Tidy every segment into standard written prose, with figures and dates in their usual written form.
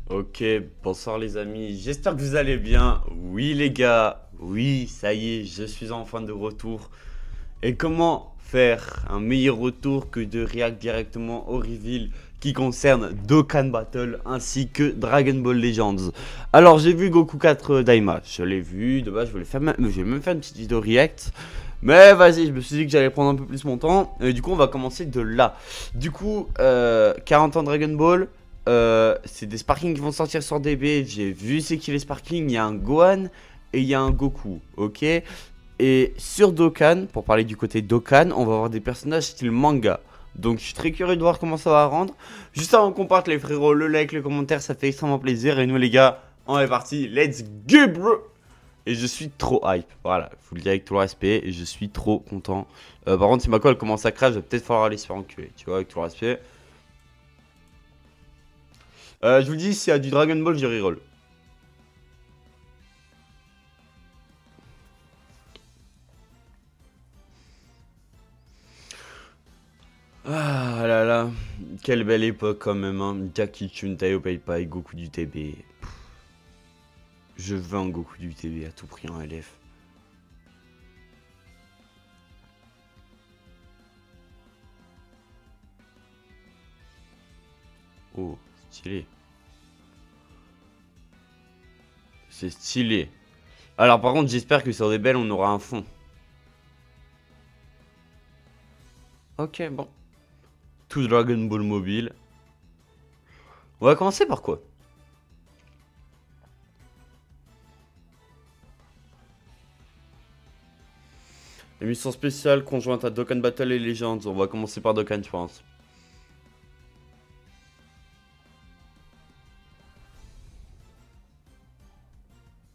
Ok, bonsoir les amis, j'espère que vous allez bien. Oui les gars, oui, ça y est, je suis enfin de retour. Et comment faire un meilleur retour que de react directement au reveal qui concerne Dokkan Battle ainsi que Dragon Ball Legends. Alors j'ai vu Goku 4 Daima, je l'ai vu, de base je vais même faire une petite vidéo react. Mais vas-y, je me suis dit que j'allais prendre un peu plus mon temps. Et du coup, on va commencer de là. Du coup, 40 ans Dragon Ball. C'est des Sparking qui vont sortir sur DB. J'ai vu c'est qui les Sparking. Il y a un Gohan et il y a un Goku. Ok. Et sur Dokkan, pour parler du côté Dokkan, on va avoir des personnages style manga. Donc je suis très curieux de voir comment ça va rendre. Juste avant qu'on parte les frérots, le like, le commentaire, ça fait extrêmement plaisir. Et nous les gars, on est parti. Let's go bro. Et je suis trop hype. Voilà, je vous le dis avec tout le respect. Et je suis trop content. Par contre, si ma colle commence à crash, je vais peut-être falloir aller se faire enculer. Tu vois, avec tout le respect. Je vous le dis, s'il y a du Dragon Ball, je reroll. Ah là là, quelle belle époque quand même, hein. Jackie Chun, Taio Pai, Goku du TB. Je veux un Goku du TB à tout prix en LF. Oh, stylé. C'est stylé. Alors par contre, j'espère que sur des belles, on aura un fond. Ok, bon. Tout Dragon Ball mobile. On va commencer par quoi? Émission spéciale conjointe à Dokkan Battle et Legends. On va commencer par Dokkan, je pense.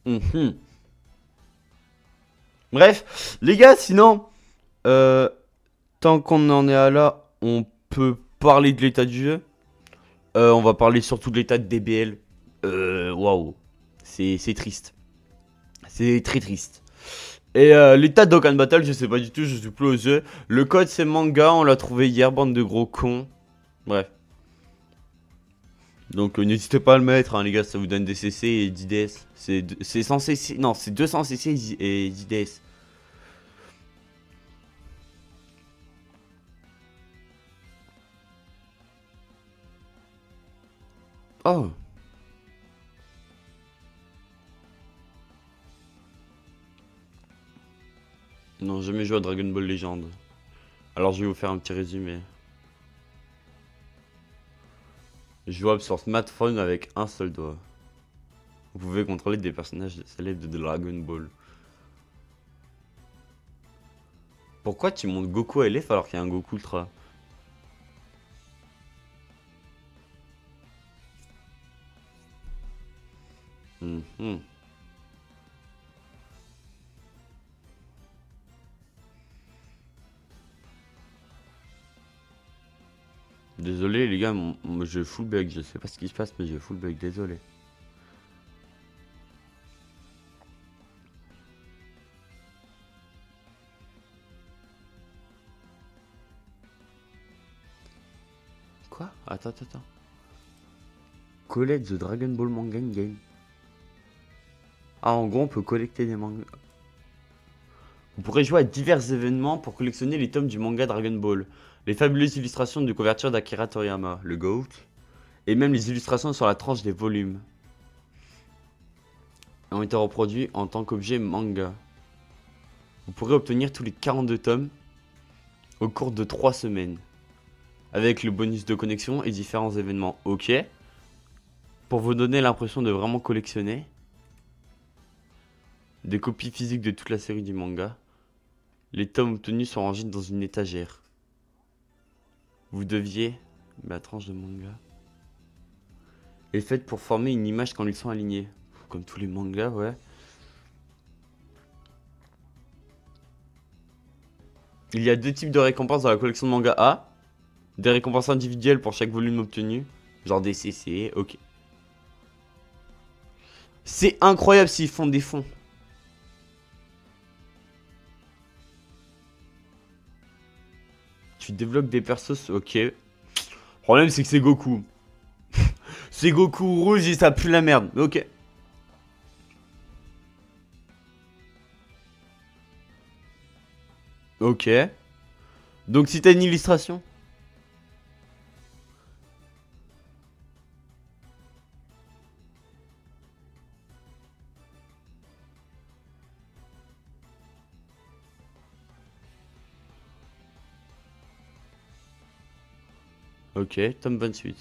Mhm. Bref, les gars, sinon, euh, tant qu'on en est à là, on peut parler de l'état du jeu. On va parler surtout de l'état de DBL. Waouh, c'est triste. C'est très triste. Et l'état de Dokkan Battle, je sais pas du tout, je suis plus aux yeux. Le code c'est manga, on l'a trouvé hier, bande de gros cons. Bref. Donc n'hésitez pas à le mettre, hein, les gars, ça vous donne des CC et 10 DS. C'est 100 CC, non, c'est 200 CC et 10 DS. Oh, non, jamais joué à Dragon Ball Legend. Alors je vais vous faire un petit résumé. Jouable sur smartphone avec un seul doigt. Vous pouvez contrôler des personnages célèbres de Dragon Ball. Pourquoi tu montes Goku LF alors qu'il y a un Goku Ultra? Mhm. Désolé les gars, je full bug, je sais pas ce qui se passe mais je full bug, désolé. Quoi? Attends. Collect the Dragon Ball Manga in Game. Ah en gros on peut collecter des mangas. Vous pourrez jouer à divers événements pour collectionner les tomes du manga Dragon Ball. Les fabuleuses illustrations de couverture d'Akira Toriyama, le GOAT. Et même les illustrations sur la tranche des volumes ont été reproduits en tant qu'objet manga. Vous pourrez obtenir tous les 42 tomes au cours de 3 semaines. Avec le bonus de connexion et différents événements. Ok. Pour vous donner l'impression de vraiment collectionner. Des copies physiques de toute la série du manga. Les tomes obtenus sont rangés dans une étagère. Vous deviez... La tranche de manga est faite pour former une image quand ils sont alignés. Comme tous les mangas, ouais. Il y a deux types de récompenses dans la collection de manga A. Des récompenses individuelles pour chaque volume obtenu. Genre des CC, ok. C'est incroyable s'ils font des fonds. Tu débloques des persos, ok. Le problème c'est que c'est Goku. C'est Goku rouge et ça pue la merde. Ok. Ok. Donc si t'as une illustration. Ok, tome 28.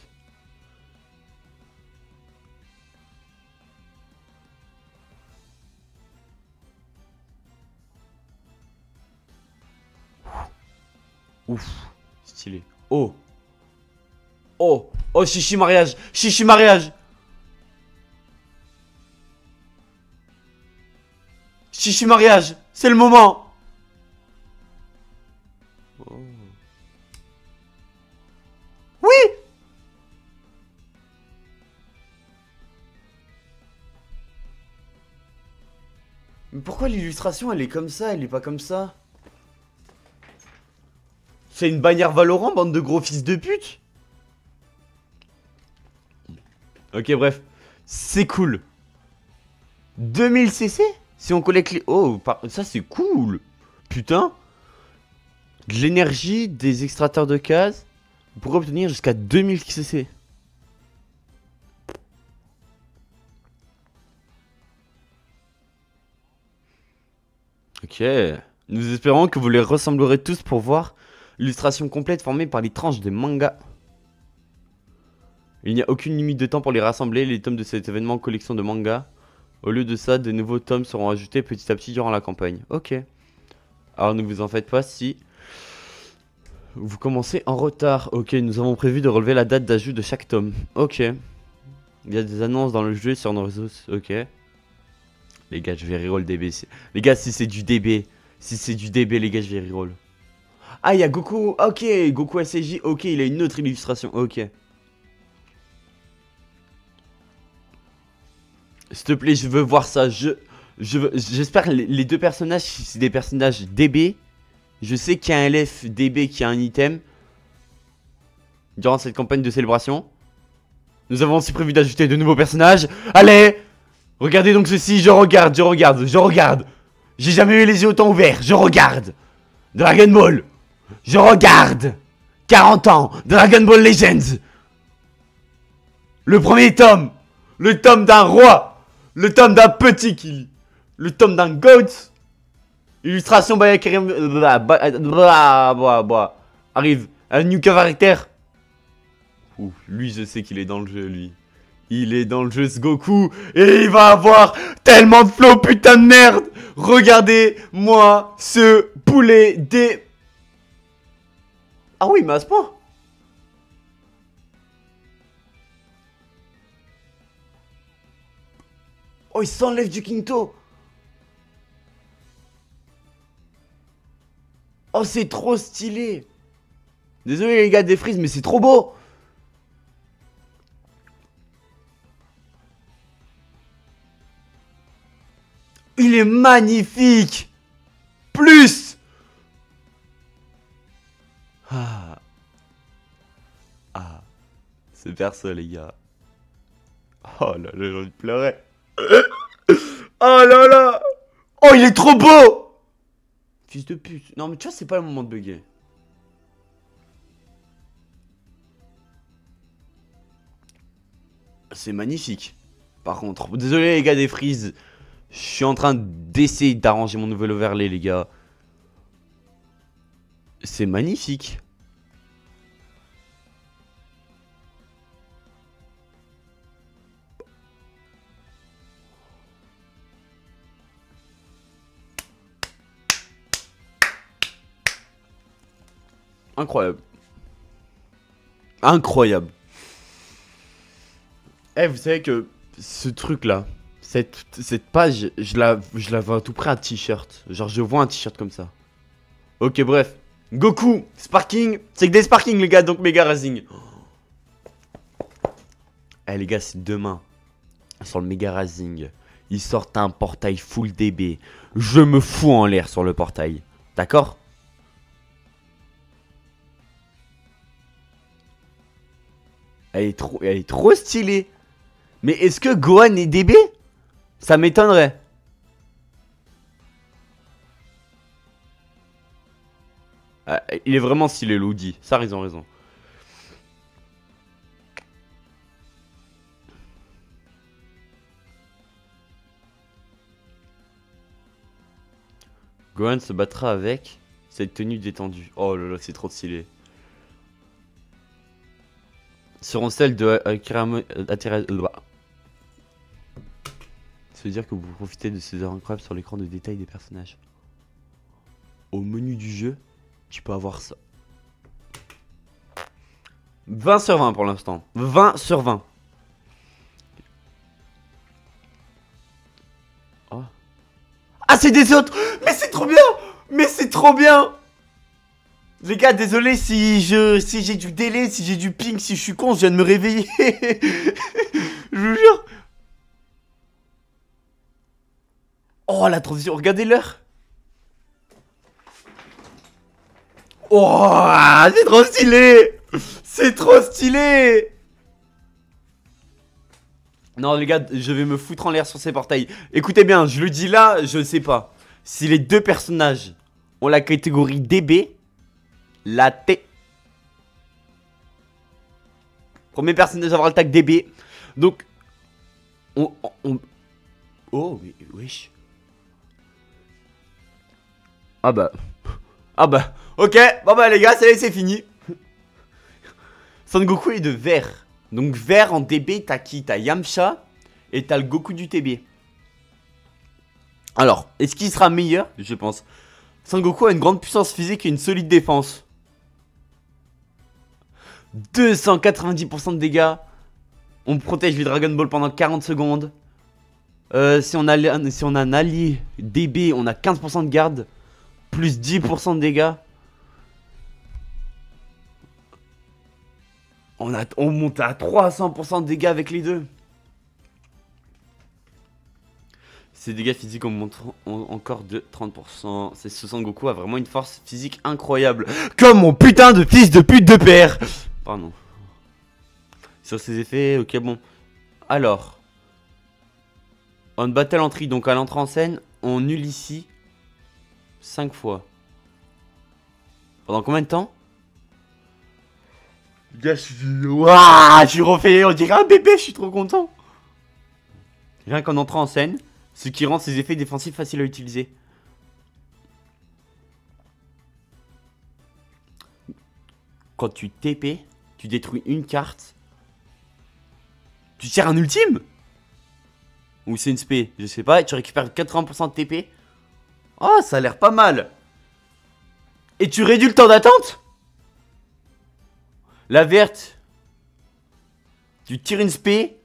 Ouf, stylé. Oh. Oh. Oh, chichi mariage. Chichi mariage. Chichi mariage. C'est le moment. Oh. Oui. Mais pourquoi l'illustration elle est comme ça, elle est pas comme ça? C'est une bannière Valorant, bande de gros fils de pute. Ok, bref. C'est cool. 2000 CC? Si on collecte les... Oh, ça c'est cool. Putain. De l'énergie, des extracteurs de cases. Pour obtenir jusqu'à 2000 CC. Ok. Nous espérons que vous les ressemblerez tous pour voir l'illustration complète formée par les tranches de manga. Il n'y a aucune limite de temps pour les rassembler, les tomes de cet événement collection de manga. Au lieu de ça, de nouveaux tomes seront ajoutés petit à petit durant la campagne. Ok. Alors ne vous en faites pas si vous commencez en retard. Ok, nous avons prévu de relever la date d'ajout de chaque tome. Ok. Il y a des annonces dans le jeu et sur nos réseaux. Ok. Les gars, je vais reroll DB. Les gars, si c'est du DB. Si c'est du DB, les gars, je vais reroll. Ah, il y a Goku. Ok, Goku SCJ. Ok, il a une autre illustration. Ok. S'il te plaît, je veux voir ça. J'espère que les deux personnages, si c'est des personnages DB. Je sais qu'il y a un LF DB qui a un item durant cette campagne de célébration. Nous avons aussi prévu d'ajouter de nouveaux personnages. Allez! Regardez donc ceci, je regarde. J'ai jamais eu les yeux autant ouverts, je regarde. Dragon Ball. Je regarde. 40 ans, Dragon Ball Legends. Le premier tome. Le tome d'un roi. Le tome d'un petit kill. Le tome d'un goat. Illustration by Karim. Arrive un new caractère. Ouh, lui je sais qu'il est dans le jeu lui. Il est dans le jeu ce Goku. Et il va avoir tellement de flow putain de merde. Regardez moi ce poulet des... Ah oui mais à ce point. Oh il s'enlève du Kinto. Oh c'est trop stylé. Désolé les gars des frises mais c'est trop beau. Il est magnifique. Plus. Ah. Ah. C'est perso les gars. Oh là là j'ai envie de pleurer. Oh là là. Oh il est trop beau. Fils de pute. Non mais tu vois c'est pas le moment de bugger. C'est magnifique. Par contre, désolé les gars des frises. Je suis en train d'essayer d'arranger mon nouvel overlay les gars. C'est magnifique. Incroyable. Incroyable. Eh, vous savez que ce truc là, cette page, je la vois à tout près un t-shirt. Genre je vois un t-shirt comme ça. Ok bref. Goku, Sparking, c'est que des Sparking les gars, donc méga Razing. Eh les gars, c'est demain. Sur le méga Razing, ils sortent un portail full DB. Je me fous en l'air sur le portail. D'accord? Elle est trop stylée. Mais est-ce que Gohan est DB? Ça m'étonnerait. Ah, il est vraiment stylé, Lodi. Ça, ils ont raison. Gohan se battra avec cette tenue détendue. Oh là là, c'est trop stylé. Seront celles de Akira. Ça veut dire que vous profitez de ces heures incroyables sur l'écran de détail des personnages. Au menu du jeu, tu peux avoir ça. 20 sur 20 pour l'instant. 20 sur 20. Oh. Ah, c'est des autres! Mais c'est trop bien! Mais c'est trop bien! Les gars, désolé si j'ai du délai, si j'ai du ping, si je suis con, je viens de me réveiller. Je vous jure. Oh, la transition, regardez l'heure. Oh, c'est trop stylé. C'est trop stylé. Non, les gars, je vais me foutre en l'air sur ces portails. Écoutez bien, je le dis là, je ne sais pas. Si les deux personnages ont la catégorie DB, la T. Premier personnage à avoir le tag DB. Donc, on... Oh, mais wesh. Ah bah. Ah bah. Ok, bon bah les gars, ça y est, c'est fini. Son Goku est de vert. Donc vert en DB, t'as qui? T'as Yamcha et t'as le Goku du TB. Alors, est-ce qu'il sera meilleur? Je pense. Son Goku a une grande puissance physique et une solide défense. 290% de dégâts. On protège les Dragon Ball pendant 40 secondes. Si on a un allié DB, on a 15% de garde. Plus 10% de dégâts. On monte à 300% de dégâts avec les deux. Ses dégâts physiques augmenteront encore de 30%. Ce Son Goku a vraiment une force physique incroyable. Comme mon putain de fils de pute de père. Pardon. Sur ses effets, ok bon. Alors. On battle entry, donc à l'entrée en scène, on nul ici 5 fois. Pendant combien de temps? Waouh, je suis refait, on dirait un bébé, je suis trop content. Rien qu'en entrant en scène, ce qui rend ses effets défensifs faciles à utiliser. Quand tu TP, tu détruis une carte. Tu tires un ultime? Ou c'est une spé, je sais pas, et tu récupères 80% de TP. Oh, ça a l'air pas mal. Et tu réduis le temps d'attente? La verte. Tu tires une spé.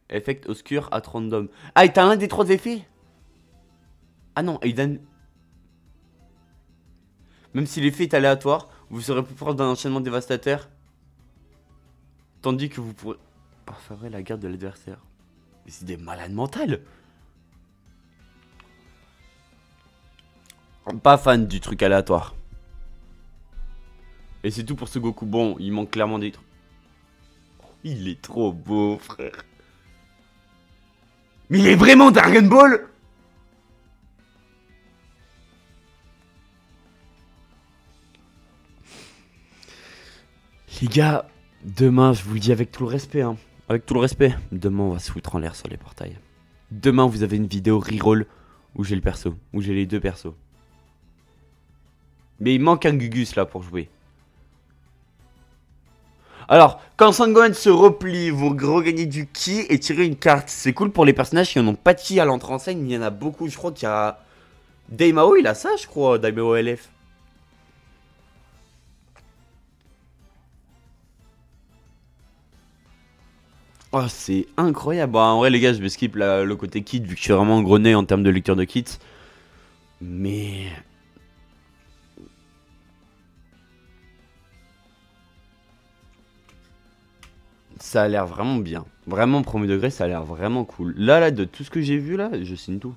Effect obscur at random. Ah, et t'as un des 3 effets? Ah non, et il donne... Même si l'effet est aléatoire, vous serez plus proche d'un enchaînement dévastateur. Tandis que vous pourrez parfaire la garde de l'adversaire. Mais c'est des malades mentales. Pas fan du truc aléatoire. Et c'est tout pour ce Goku. Bon, il manque clairement des trucs. Il est trop beau, frère. Mais il est vraiment Dragon Ball. Les gars, demain, je vous le dis avec tout le respect, hein. Avec tout le respect. Demain, on va se foutre en l'air sur les portails. Demain, vous avez une vidéo reroll où j'ai le perso. Où j'ai les deux persos. Mais il manque un Gugus là pour jouer. Alors, quand Sangohan se replie, vous regagnez du ki et tirez une carte. C'est cool pour les personnages qui n'en ont pas de ki à l'entrée en scène. Il y en a beaucoup. Je crois qu'il y a... Daimao, il a ça, je crois. Daimao LF. Oh, c'est incroyable. Bon, en vrai, les gars, je vais skip le côté kit vu que je suis vraiment grené en termes de lecture de kits. Mais... ça a l'air vraiment bien. Vraiment, premier degré, ça a l'air vraiment cool. Là, de tout ce que j'ai vu, là, je signe tout.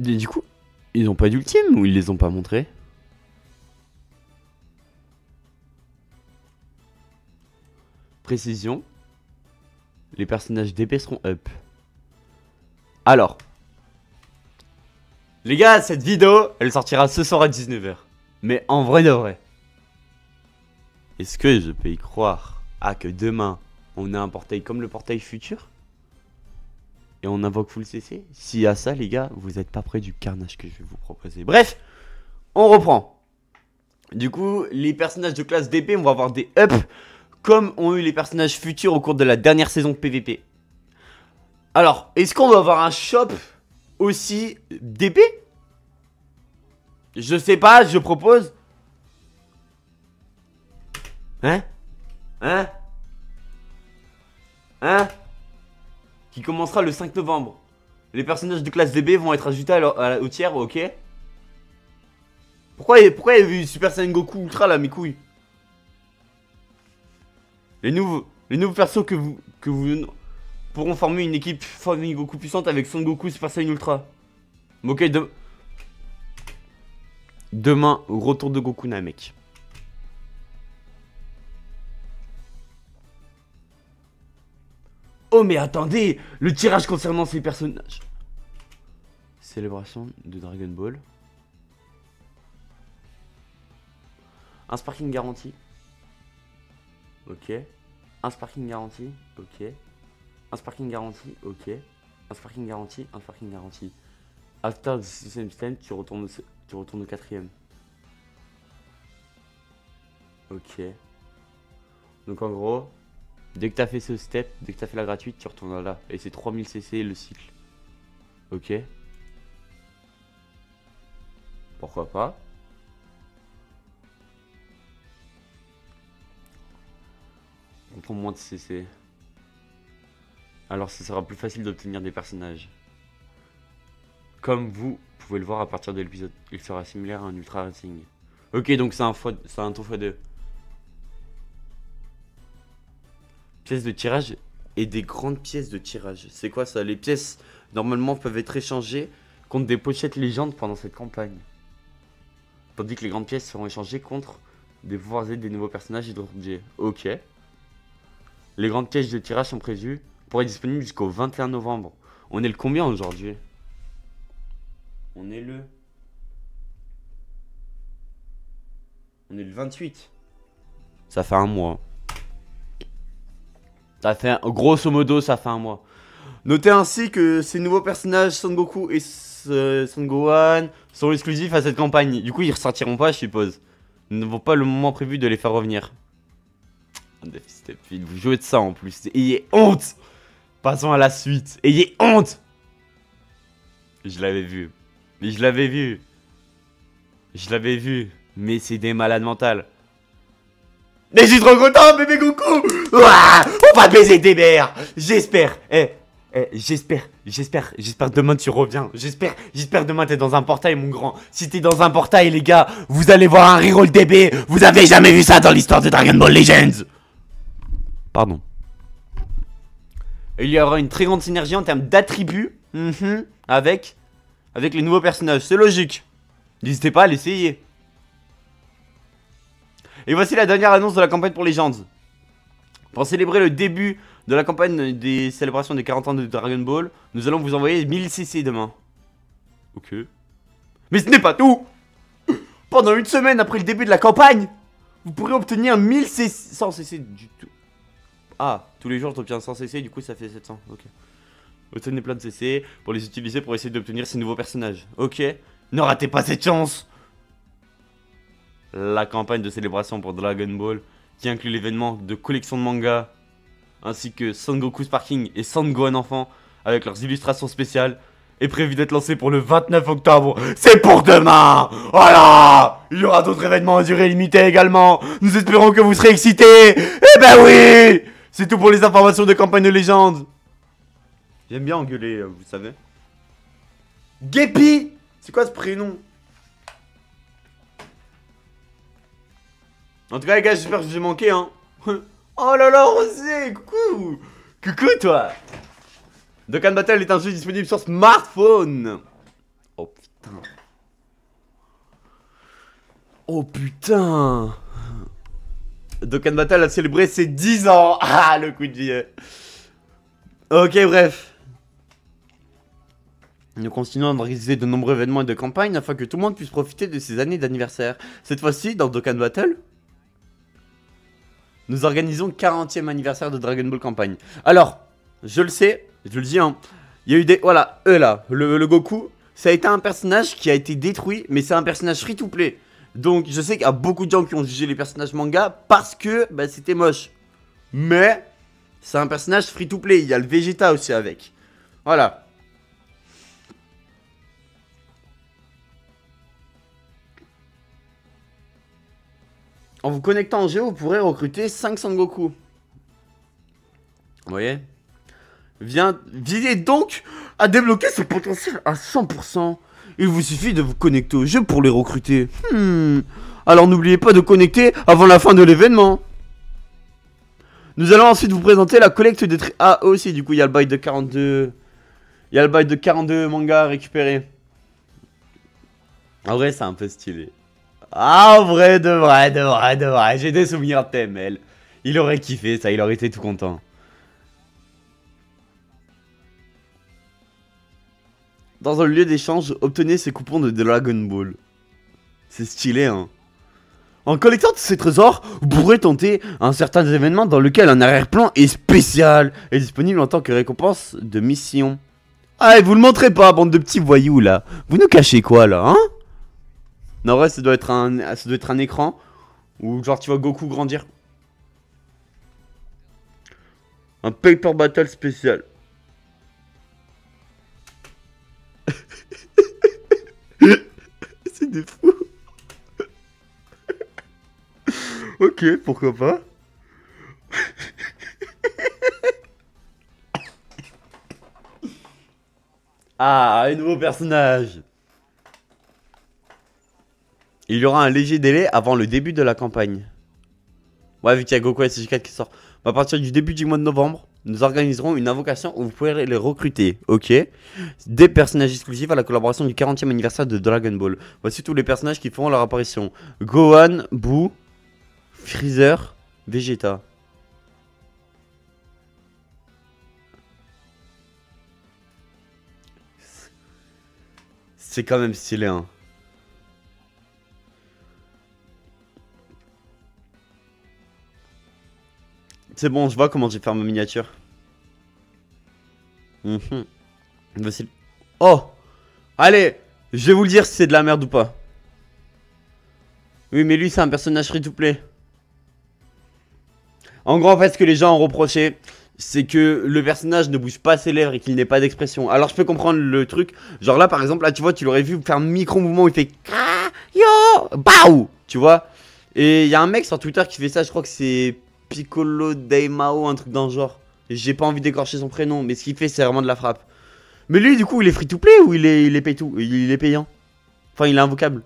Et du coup, ils ont pas d'ultime ou ils les ont pas montrés? Précision. Les personnages d'épée seront up. Alors. Les gars, cette vidéo, elle sortira ce soir à 19 h. Mais en vrai de vrai. Est-ce que je peux y croire? Ah, que demain, on a un portail comme le portail futur? Et on invoque full CC? S'il y a ça, les gars, vous êtes pas près du carnage que je vais vous proposer. Bref, on reprend. Du coup, les personnages de classe d'épée, on va avoir des ups. Comme ont eu les personnages futurs au cours de la dernière saison de PVP. Alors, est-ce qu'on va avoir un shop aussi d'épée? Je sais pas, je propose. Hein? Qui commencera le 5 novembre. Les personnages de classe DB vont être ajoutés au tiers, ok? Pourquoi il y a eu Super Saiyan Goku Ultra là, mes couilles? Les nouveaux persos que vous pourront former une équipe Famille Goku puissante avec Son Goku Super Saiyan Ultra. Ok, demain, retour de Goku Namek. Oh mais attendez, le tirage concernant ces personnages. Célébration de Dragon Ball. Un sparking garanti. Ok. Un sparking garanti. Ok. Un sparking garanti. Ok. Un sparking garanti. Un sparking garanti. After the system stand, tu retournes au quatrième. Ok. Donc en gros, dès que t'as fait ce step, dès que t'as fait la gratuite, tu retournes là. Et c'est 3000 CC le cycle. Ok. Pourquoi pas. On prend moins de CC. Alors ce sera plus facile d'obtenir des personnages. Comme vous pouvez le voir à partir de l'épisode, il sera similaire à un Ultra Racing. Ok, donc c'est un tour x2. Pièces de tirage et des grandes pièces de tirage. C'est quoi ça? Les pièces normalement peuvent être échangées contre des pochettes légendes pendant cette campagne. Tandis que les grandes pièces seront échangées contre des pouvoirs et des nouveaux personnages et d'autres objets. Ok. Les grandes pièces de tirage sont prévues pour être disponibles jusqu'au 21 novembre. On est le combien aujourd'hui? On est le 28. Ça fait un mois. Ça fait, grosso modo, ça fait un mois. Notez ainsi que ces nouveaux personnages, Son Goku et Son Gohan, sont exclusifs à cette campagne. Du coup, ils ressortiront pas, je suppose. Nous n'avons pas le moment prévu de les faire revenir. Vous jouez de ça en plus. Ayez honte! Passons à la suite. Ayez honte! Je l'avais vu. Mais je l'avais vu. Je l'avais vu. Mais c'est des malades mentales. Mais je suis trop content, bébé Goku! Ouah, on va baiser des mères! J'espère! J'espère demain tu reviens. J'espère demain t'es dans un portail, mon grand. Si t'es dans un portail, les gars, vous allez voir un reroll DB. Vous avez jamais vu ça dans l'histoire de Dragon Ball Legends. Pardon. Il y aura une très grande synergie en termes d'attributs avec les nouveaux personnages. C'est logique. N'hésitez pas à l'essayer. Et voici la dernière annonce de la campagne pour Legends. Pour célébrer le début de la campagne des célébrations des 40 ans de Dragon Ball, nous allons vous envoyer 1000 CC demain. Ok. Mais ce n'est pas tout. Pendant une semaine après le début de la campagne, vous pourrez obtenir 1000 CC, 100 CC du tout. Ah, tous les jours tu obtiens 100 CC, du coup ça fait 700. Ok. Obtenez plein de CC pour les utiliser pour essayer d'obtenir ces nouveaux personnages. Ok. Ne ratez pas cette chance. La campagne de célébration pour Dragon Ball, qui inclut l'événement de collection de mangas, ainsi que Son Goku Sparking et Son Gohan Enfant, avec leurs illustrations spéciales, est prévu d'être lancé pour le 29 octobre. C'est pour demain. Voilà. Il y aura d'autres événements à durée limitée également. Nous espérons que vous serez excités. Eh ben oui. C'est tout pour les informations de campagne de légende. J'aime bien engueuler, vous savez. Guépi. C'est quoi ce prénom? En tout cas les gars, j'espère que je vous ai manqué hein. Oh là là, Rosé, coucou. Coucou toi. Dokkan Battle est un jeu disponible sur smartphone. Oh putain. Putain. Oh putain. Dokkan Battle a célébré ses 10 ans. Ah, le coup de vie. Ok, bref. Nous continuons d'organiser de nombreux événements et de campagnes afin que tout le monde puisse profiter de ces années d'anniversaire. Cette fois-ci, dans Dokkan Battle, nous organisons le 40e anniversaire de Dragon Ball Campagne. Alors, je le sais, je le dis, hein, il y a eu des... Voilà, eux là, le Goku, ça a été un personnage qui a été détruit, mais c'est un personnage free-to-play. Donc, je sais qu'il y a beaucoup de gens qui ont jugé les personnages manga parce que bah, c'était moche. Mais, c'est un personnage free-to-play, il y a le Vegeta aussi avec. Voilà. En vous connectant en Géo, vous pourrez recruter 5 Sangoku. Vous voyez? Visez donc à débloquer ce potentiel à 100%. Il vous suffit de vous connecter au jeu pour les recruter. Alors n'oubliez pas de connecter avant la fin de l'événement. Nous allons ensuite vous présenter la collecte de Ah, aussi, du coup, il y a le bail de 42... Il y a le bail de 42 mangas à récupérer. En vrai, c'est un peu stylé. Ah, en vrai, de vrai. J'ai des souvenirs de TML. Il aurait kiffé ça, il aurait été tout content. Dans un lieu d'échange, obtenez ces coupons de Dragon Ball. C'est stylé, hein. En collectant tous ces trésors, vous pourrez tenter un certain événement dans lequel un arrière-plan est spécial et disponible en tant que récompense de mission. Ah, et vous le montrez pas, bande de petits voyous, là. Vous nous cachez quoi, là, hein? Non, en vrai, ça doit être un écran où, genre, tu vois Goku grandir. Un Paper Battle spécial. C'est des fous. Ok, pourquoi pas. Ah, un nouveau personnage. Il y aura un léger délai avant le début de la campagne. Ouais, vu qu'il y a Goku SG4 qui sort. À partir du début du mois de novembre, nous organiserons une invocation où vous pourrez les recruter, ok? Des personnages exclusifs à la collaboration du 40e anniversaire de Dragon Ball. Voici tous les personnages qui feront leur apparition. Gohan, Boo, Freezer, Vegeta. C'est quand même stylé, hein. C'est bon, je vois comment j'ai fait ma miniature. Voici... Oh! Allez! Je vais vous le dire si c'est de la merde ou pas. Oui, mais lui, c'est un personnage free-to-play. En gros, en fait, ce que les gens ont reproché, c'est que le personnage ne bouge pas ses lèvres et qu'il n'ait pas d'expression. Alors, je peux comprendre le truc. Genre là, par exemple, là, tu vois, tu l'aurais vu faire un micro-mouvement où il fait... Yo! Baou! Tu vois? Et il y a un mec sur Twitter qui fait ça, je crois que c'est... Piccolo Daimao, un truc dans le genre. J'ai pas envie d'écorcher son prénom, mais ce qu'il fait, c'est vraiment de la frappe. Mais lui, du coup, il est free-to-play ou il est il est payant? Enfin, il est invocable.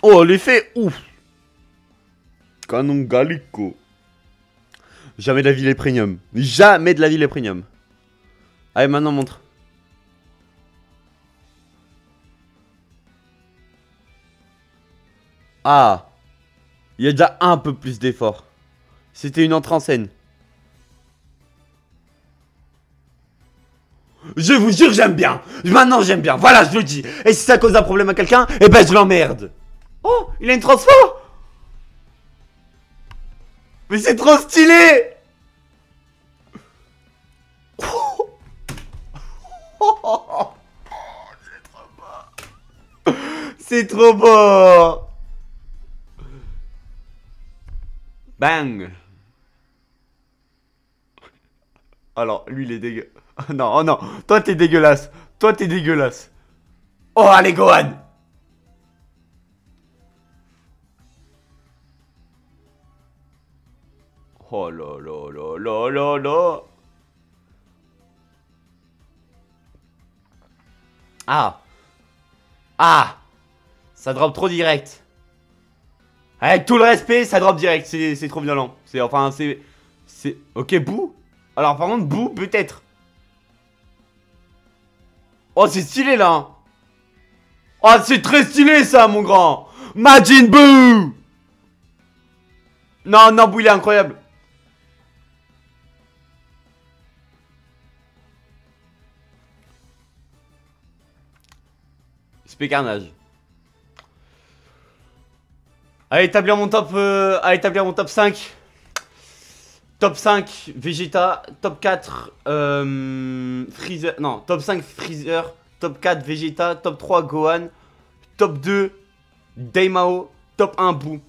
Oh, l'effet, ouf. Canon Gallico. Jamais de la vie les premium. Jamais de la vie les premium. Allez, maintenant, montre. Ah, il y a déjà un peu plus d'effort. C'était une entrée en scène. Je vous jure, j'aime bien. Maintenant, j'aime bien. Voilà, je le dis. Et si ça cause un problème à quelqu'un, eh ben, je l'emmerde. Oh, il a une transfo. Mais c'est trop stylé. C'est trop beau. Bang. Alors, lui, il est dégueu. Oh non, oh non. Toi, t'es dégueulasse. Toi, t'es dégueulasse. Oh, allez, Gohan. Oh là là là là là là. Ah. Ah. Ça drop trop direct. Avec tout le respect, ça drop direct. C'est trop violent. C'est... Enfin, c'est... Ok, Boo. Alors, par contre, Boo, peut-être. Oh, c'est stylé, là, hein. Oh, c'est très stylé, ça, mon grand. Majin Buu. Non, non, Buu, il est incroyable. Spé Carnage. À établir mon top, à établir mon top 5. Top 5, Vegeta. Top 4, Freezer. Non, top 5, Freezer. Top 4, Vegeta. Top 3, Gohan. Top 2, Daimao. Top 1, Boo.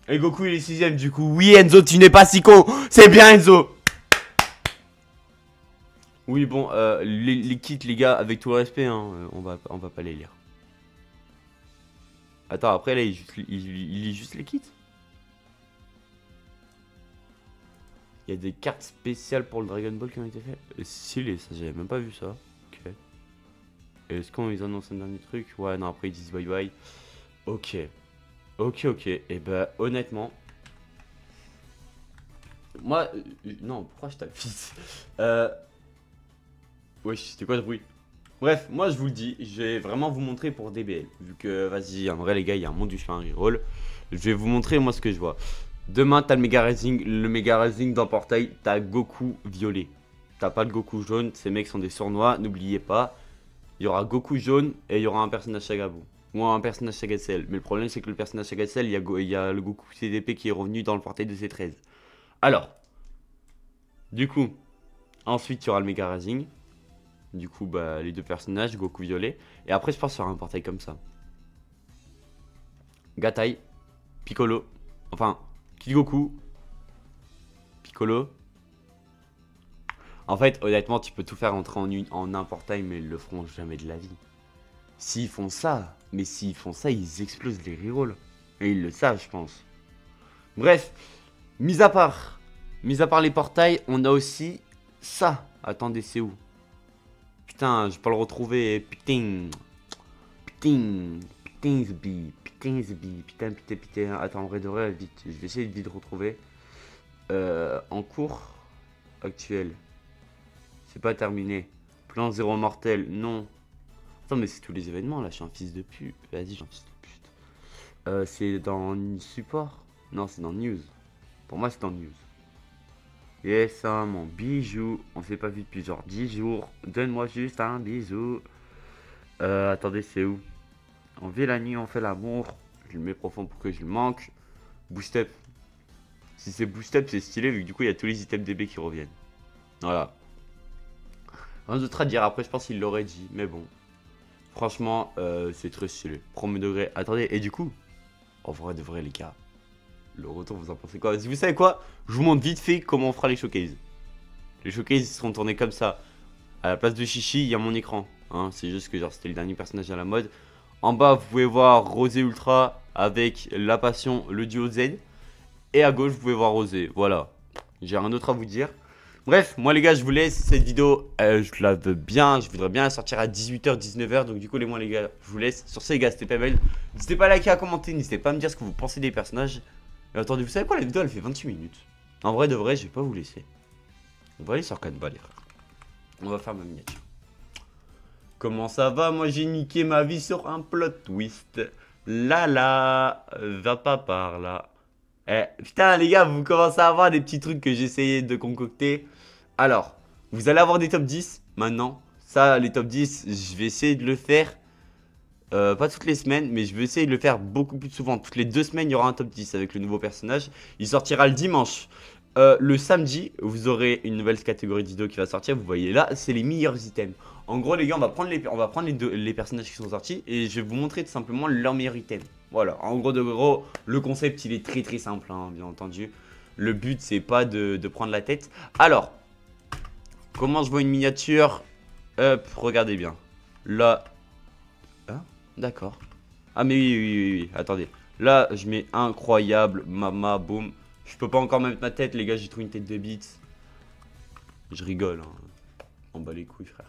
Et Goku, il est 6ème du coup. Oui, Enzo, tu n'es pas si con. C'est bien, Enzo. Oui, bon, les kits, les gars, avec tout le respect, hein, on va pas les lire. Attends, après, là, il lit juste les kits. Il y a des cartes spéciales pour le Dragon Ball qui ont été faites. Stylé, ça, j'avais même pas vu ça. Ok. Est-ce qu'ils annoncent un dernier truc? Ouais, non, après, ils disent bye bye. Ok. Ok, ok. Et bah, honnêtement. Moi, non, pourquoi je tape vite? Wesh, c'était quoi ce bruit? Bref, moi je vous le dis, je vais vraiment vous montrer pour DBL. Vu que, vas-y, en vrai les gars, il y a un monde du chemin reroll. Je vais vous montrer moi ce que je vois. Demain, t'as le Mega Rising. Le Mega Rising dans Portail, t'as Goku violet. T'as pas le Goku jaune, ces mecs sont des sournois, n'oubliez pas. Il y aura Goku jaune et il y aura un personnage Shagaboo. Ou un personnage Saga-Cell. Mais le problème c'est que le personnage Saga-Cell, il y a le Goku CDP qui est revenu dans le Portail de C13. Alors, du coup, ensuite il y aura le Mega Rising. Du coup, bah, les deux personnages, Goku violet. Et après, je pense sur un portail comme ça. Gatai, Piccolo. Enfin, Kid Goku, Piccolo. En fait, honnêtement, tu peux tout faire entrer en un portail, mais ils le feront jamais de la vie. S'ils font ça, ils explosent les rerolls. Et ils le savent, je pense. Bref, mis à part les portails, on a aussi ça. Attendez, c'est où? Putain, je peux le retrouver. Putain. Attends, en vrai de vrai, vite. Je vais essayer de vite retrouver. En cours actuel. C'est pas terminé. Plan 0 mortel, non. Attends, mais c'est tous les événements là, je suis un fils de pute. Vas-y, je suis un fils de pute. C'est dans support? Non, c'est dans news. Pour moi, c'est dans news. Yes, hein, mon bijou. On s'est pas vu depuis genre 10 jours. Donne-moi juste un bisou. Attendez, c'est où? On vit la nuit, on fait l'amour. Je le mets profond pour que je le manque. Boost up. Si c'est boost up, c'est stylé vu que du coup, il y a tous les items DB qui reviennent. Voilà. Rien d'autre à dire. Après, je pense qu'il l'aurait dit. Mais bon. Franchement, c'est très stylé. Premier degré. Attendez, et du coup, en vrai de vrai, les gars. Le retour, vous en pensez quoi? Si vous savez quoi, je vous montre vite fait comment on fera les showcases. Les showcases seront tournés comme ça. À la place de Chichi, il y a mon écran. Hein, c'est juste que genre c'était le dernier personnage à la mode. En bas, vous pouvez voir Rosé Ultra avec la passion, le duo Z. Et à gauche, vous pouvez voir Rosé. Voilà. J'ai rien d'autre à vous dire. Bref, moi les gars, je vous laisse. Cette vidéo, je la veux bien. Je voudrais bien la sortir à 18h, 19h. Donc du coup, les gars, je vous laisse. Sur ce, les gars, c'était Pavel. N'hésitez pas à liker, à commenter. N'hésitez pas à me dire ce que vous pensez des personnages. Et attendez, vous savez quoi, la vidéo elle fait 28 minutes. En vrai de vrai, je vais pas vous laisser. On va aller sur Canva, les frères. On va faire ma miniature. Comment ça va? Moi j'ai niqué ma vie sur un plot twist. Là, va pas par là. Eh, putain les gars, vous commencez à avoir des petits trucs que j'essayais de concocter. Alors, vous allez avoir des top 10 maintenant. Ça, les top 10, je vais essayer de le faire. Pas toutes les semaines, mais je vais essayer de le faire beaucoup plus souvent. Toutes les 2 semaines, il y aura un top 10 avec le nouveau personnage. Il sortira le dimanche. Le samedi, vous aurez une nouvelle catégorie de vidéos qui va sortir. Vous voyez là, c'est les meilleurs items. En gros, les gars, on va prendre les personnages qui sont sortis et je vais vous montrer tout simplement leurs meilleurs items. Voilà, en gros de gros, le concept il est très très simple, hein, bien entendu. Le but, c'est pas de prendre la tête. Alors, comment je vois une miniature? Hop, regardez bien. Là. Hein? D'accord. Ah mais oui, attendez. Là, je mets incroyable, mama, boum. Je peux pas encore mettre ma tête, les gars, j'ai trouvé une tête de bite. Je rigole, hein. On bat les couilles, frère.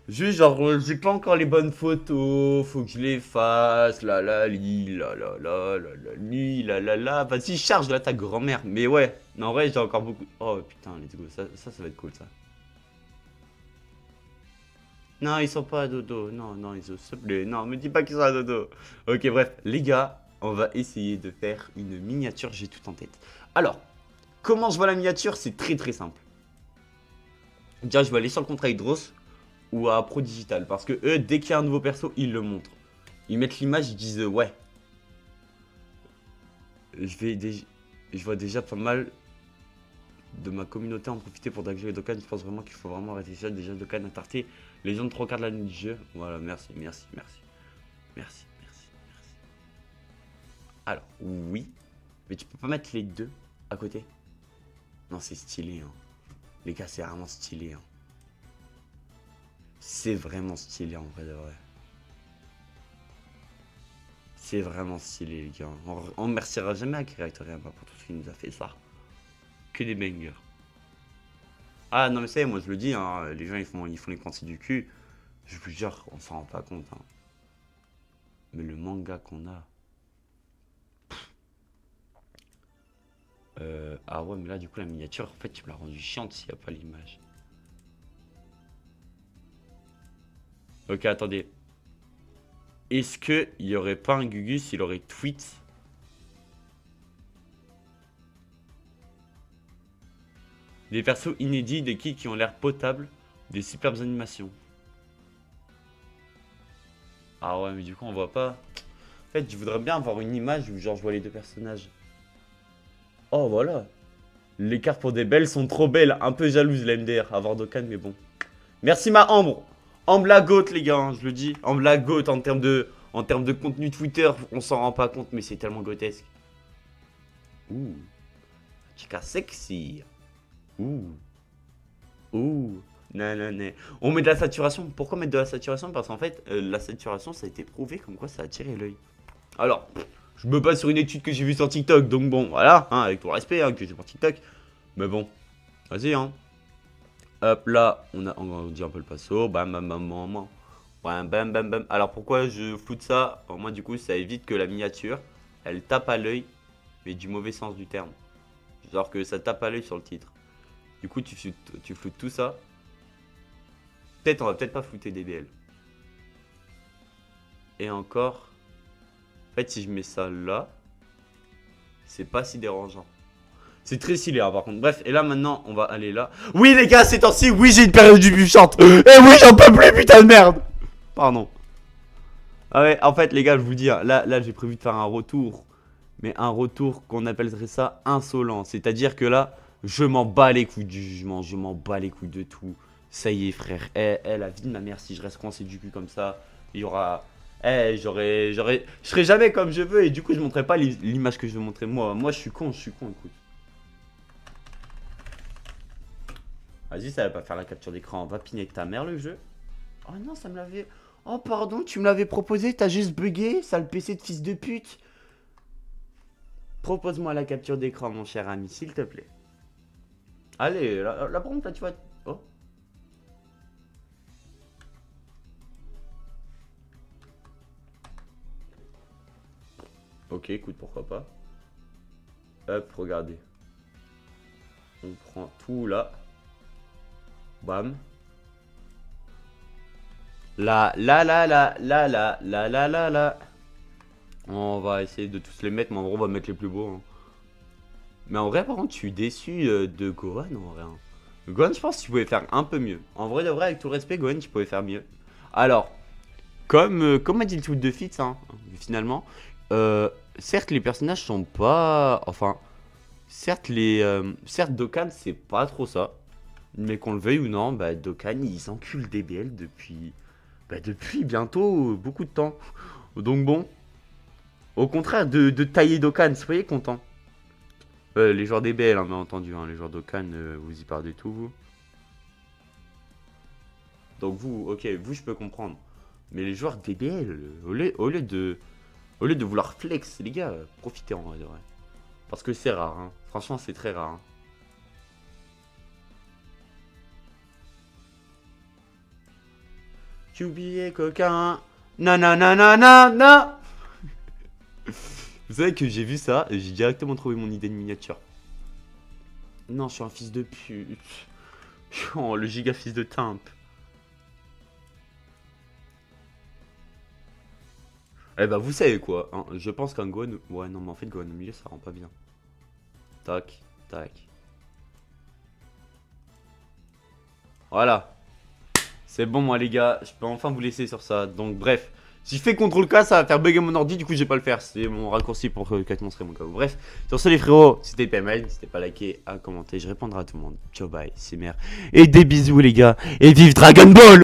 Juste, genre, j'ai pas encore les bonnes photos, faut que je les fasse, la la li, la la la, la la li, la la la. Vas-y, charge là ta grand-mère. Mais ouais, non, en vrai, j'ai encore beaucoup. Oh putain, let's go, ça va être cool, ça. Non, ils sont pas à dodo. Non, non, ils ont s'il te plaît. Non, me dis pas qu'ils sont à dodo. Ok, bref, les gars, on va essayer de faire une miniature. J'ai tout en tête. Alors, comment je vois la miniature? C'est très très simple. Déjà, je vais aller sur le contrat Hydros ou à Pro Digital. Parce que eux, dès qu'il y a un nouveau perso, ils le montrent. Ils mettent l'image, ils disent ouais. Je vois déjà pas mal de ma communauté en profiter pour Dagjo et Dokkan. Je pense vraiment qu'il faut vraiment arrêter ça. Déjà, Dokkan a tarté les gens de 3 quarts de l'année du jeu. Voilà, merci, merci, merci. Merci, merci, merci. Alors, oui. Mais tu peux pas mettre les deux à côté? Non, c'est stylé, hein. Les gars, c'est vraiment stylé, hein. C'est vraiment stylé, en vrai de vrai. C'est vraiment stylé, les gars. On remerciera jamais à Kiractoriyama pour tout ce qu'il nous a fait, ça. Que des bangers. Ah non mais ça, moi je le dis, hein, les gens ils font les coins du cul. Je vous jure, on s'en rend pas compte. Hein. Mais le manga qu'on a. Ah ouais mais là du coup la miniature, en fait tu me l'as rendu chiante s'il n'y a pas l'image. Ok attendez. Est-ce qu'il y aurait pas un Gugus, il aurait tweet? Des persos inédits, des kits qui ont l'air potables, des superbes animations. Ah ouais, mais du coup, on voit pas. En fait, je voudrais bien avoir une image où genre je vois les deux personnages. Oh, voilà. Les cartes pour des belles sont trop belles. Un peu jalouse, la MDR, à avoir Dokkan, mais bon. Merci, ma Ambre. Ambre la goat, les gars, hein, je le dis. Ambre la goat en termes de contenu Twitter, on s'en rend pas compte, mais c'est tellement grotesque. Ouh. Chica sexy. Ouh. Ouh. Non, non, non. On met de la saturation. Pourquoi mettre de la saturation? Parce qu'en fait, la saturation, ça a été prouvé comme quoi ça a attiré l'œil. Alors, je me base sur une étude que j'ai vue sur TikTok. Donc bon, voilà, hein, avec tout le respect hein, que j'ai pour TikTok. Mais bon, vas-y, hein. Hop, là, on dit un peu le passo. Bam, bam, bam, bam, bam. Bam, bam, bam, bam. Alors, pourquoi je floute ça? Moi, du coup, ça évite que la miniature, elle tape à l'œil, mais du mauvais sens du terme. Genre que ça tape à l'œil sur le titre. Du coup, tu floutes tout ça. Peut-être, on va peut-être pas flouter DBL. Et encore. En fait, si je mets ça là, c'est pas si dérangeant. C'est très stylé, hein, par contre. Bref, et là, maintenant, on va aller là. Oui, les gars, c'est temps-ci. Oui, j'ai une période du puissante. Et oui, j'en peux plus, putain de merde. Pardon. Ah ouais, en fait, les gars, je vous dis, hein, là j'ai prévu de faire un retour. Mais un retour qu'on appellerait ça insolent. C'est-à-dire que là, je m'en bats les couilles du jugement. Je m'en bats les couilles de tout. Ça y est, frère. La vie de ma mère, si je reste coincé du cul comme ça, il y aura... je serai jamais comme je veux et du coup, je montrerai pas l'image que je veux montrer. Moi, je suis con, écoute. Vas-y, ça va pas faire la capture d'écran. Va piner ta mère, le jeu. Oh non, ça me l'avait... Oh, pardon, tu me l'avais proposé, t'as juste bugué, sale PC de fils de pute. Propose-moi la capture d'écran, mon cher ami, s'il te plaît. Allez, là, par contre, là, tu vois... Oh. Ok, écoute, pourquoi pas. Hop, regardez. On prend tout là. Bam. Là. On va essayer de tous les mettre, mais en gros, on va mettre les plus beaux. Hein. Mais en vrai, par contre, je suis déçu de Gohan, en vrai. Hein. Gohan, je pense que tu pouvais faire un peu mieux. En vrai, de vrai, avec tout le respect, Gohan, tu pouvais faire mieux. Alors, comme a dit le tweet de Fitz, hein, finalement, certes, les personnages sont pas... Enfin, certes, certes Dokkan, c'est pas trop ça. Mais qu'on le veuille ou non, bah, Dokkan, ils enculent DBL depuis bientôt beaucoup de temps. Donc bon, au contraire de tailler Dokkan, soyez contents. Les joueurs DBL, hein, bien entendu, hein, les joueurs Dokkan, vous y parlez de tout, vous. Donc vous, ok, vous je peux comprendre. Mais les joueurs DBL, au lieu de vouloir flex, les gars, profitez en vrai de vrai. Parce que c'est rare, hein. Franchement c'est très rare. Hein. Tu oubliais coquin. Non, non, non, non, non, non. Vous savez que j'ai vu ça et j'ai directement trouvé mon idée de miniature. Non, je suis un fils de pute. Oh, le giga fils de timp. Eh bah vous savez quoi, hein, je pense qu'un Gohan... Ouais non mais en fait Gohan au milieu ça rend pas bien. Tac, tac. Voilà. C'est bon moi les gars, je peux enfin vous laisser sur ça. Donc bref, si je fais CTRL-K ça va faire bugger mon ordi, du coup je vais pas le faire. C'est mon raccourci pour montrer mon cas. Bref, sur ce les frérots, c'était PML, n'hésitez pas à liker, à commenter, je répondrai à tout le monde. Ciao bye, c'est mère. Et des bisous les gars, et vive Dragon Ball!